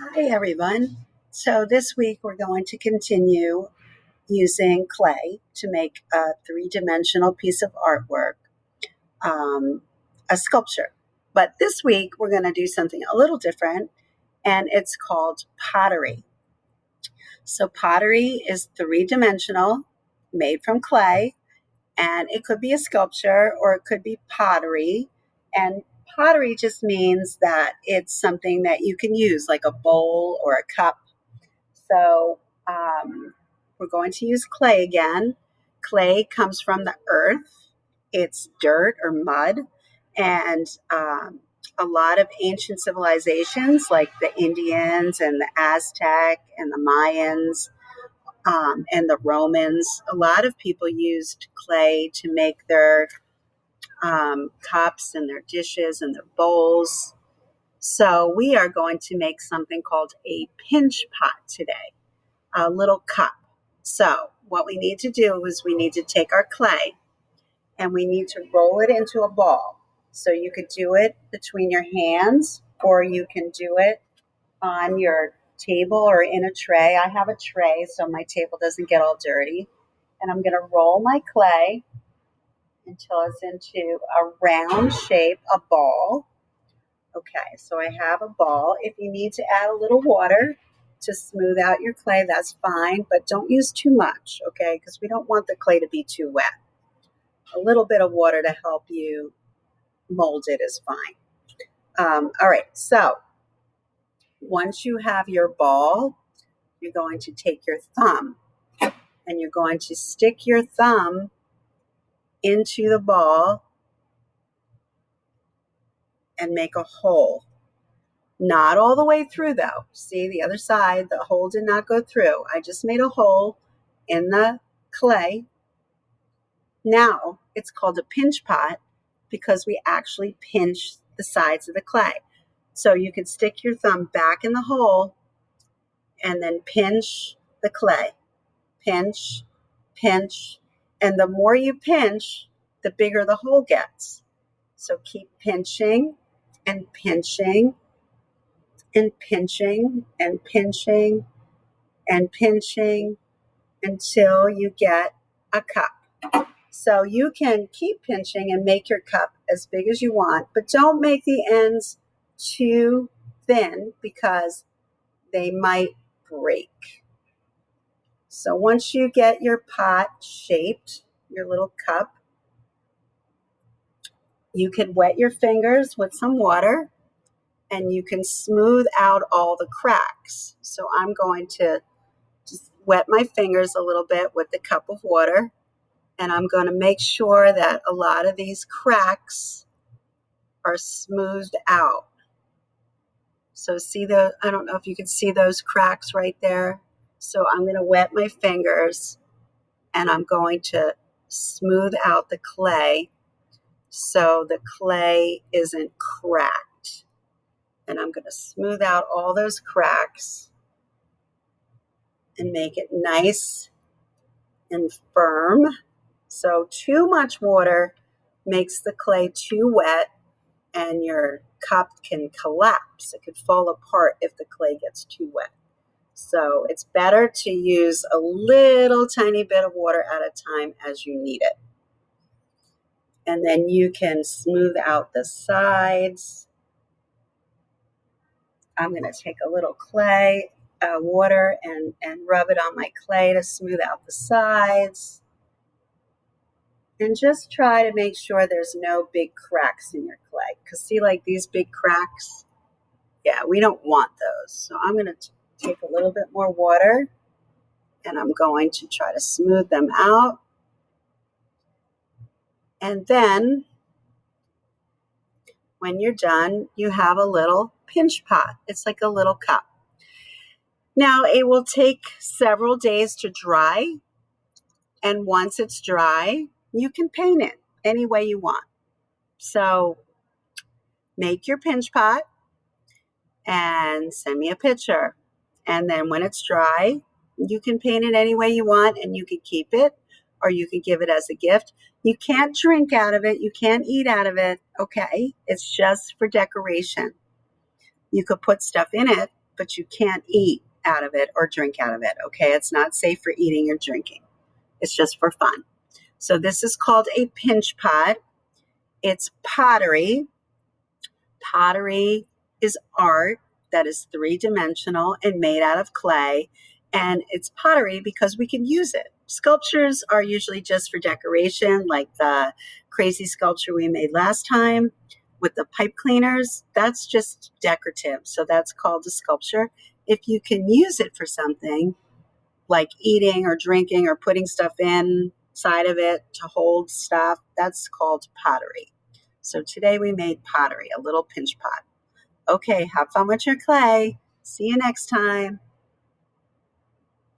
Hi, everyone. So, this week we're going to continue using clay to make a three-dimensional piece of artwork, um, a sculpture. But this week we're going to do something a little different, and it's called pottery. So, pottery is three-dimensional, made from clay, and it could be a sculpture or it could be pottery. And pottery just means that it's something that you can use, like a bowl or a cup. So we're going to use clay again. Clay comes from the earth, it's dirt or mud. And a lot of ancient civilizations, like the Indians and the Aztec and the Mayans and the Romans, a lot of people used clay to make their cups and their dishes and their bowls. So we are going to make something called a pinch pot today, a little cup. So, what we need to do is we need to take our clay and we need to roll it into a ball. So, you could do it between your hands or you can do it on your table or in a tray. I have a tray so my table doesn't get all dirty. And I'm going to roll my clay until it's into a round shape, a ball. Okay, so I have a ball. If you need to add a little water to smooth out your clay, that's fine, but don't use too much, okay? Because we don't want the clay to be too wet. A little bit of water to help you mold it is fine. All right, so once you have your ball, you're going to take your thumb and you're going to stick your thumb into the ball and make a hole. Not all the way through, though. See, the other side, the hole did not go through. I just made a hole in the clay. Now it's called a pinch pot because we actually pinch the sides of the clay. So you could stick your thumb back in the hole and then pinch the clay. Pinch, pinch. And the more you pinch, the bigger the hole gets. So keep pinching and pinching and pinching and pinching and pinching until you get a cup. So you can keep pinching and make your cup as big as you want, but don't make the ends too thin because they might break. So once you get your pot shaped, your little cup, you can wet your fingers with some water and you can smooth out all the cracks. So I'm going to just wet my fingers a little bit with the cup of water, and I'm going to make sure that a lot of these cracks are smoothed out. So I don't know if you can see those cracks right there. So I'm going to wet my fingers and I'm going to smooth out the clay so the clay isn't cracked. And I'm going to smooth out all those cracks and make it nice and firm. So too much water makes the clay too wet and your cup can collapse. It could fall apart if the clay gets too wet. So it's better to use a little tiny bit of water at a time as you need it. And then you can smooth out the sides. I'm going to take a little clay, water, and rub it on my clay to smooth out the sides. And just try to make sure there's no big cracks in your clay. Because see, like these big cracks, yeah, we don't want those. So I'm going to take a little bit more water and I'm going to try to smooth them out. And then when you're done, you have a little pinch pot. It's like a little cup. Now, it will take several days to dry. And once it's dry, you can paint it any way you want. So make your pinch pot and send me a picture. And then when it's dry, you can paint it any way you want and you can keep it or you can give it as a gift. You can't drink out of it. You can't eat out of it. Okay. It's just for decoration. You could put stuff in it, but you can't eat out of it or drink out of it, okay? It's not safe for eating or drinking. It's just for fun. So this is called a pinch pot. It's pottery. Pottery is art that is three-dimensional and made out of clay. And it's pottery because we can use it. Sculptures are usually just for decoration, like the crazy sculpture we made last time with the pipe cleaners. That's just decorative. So that's called a sculpture. If you can use it for something like eating or drinking or putting stuff inside of it to hold stuff, that's called pottery. So today we made pottery, a little pinch pot. Okay, have fun with your clay. See you next time.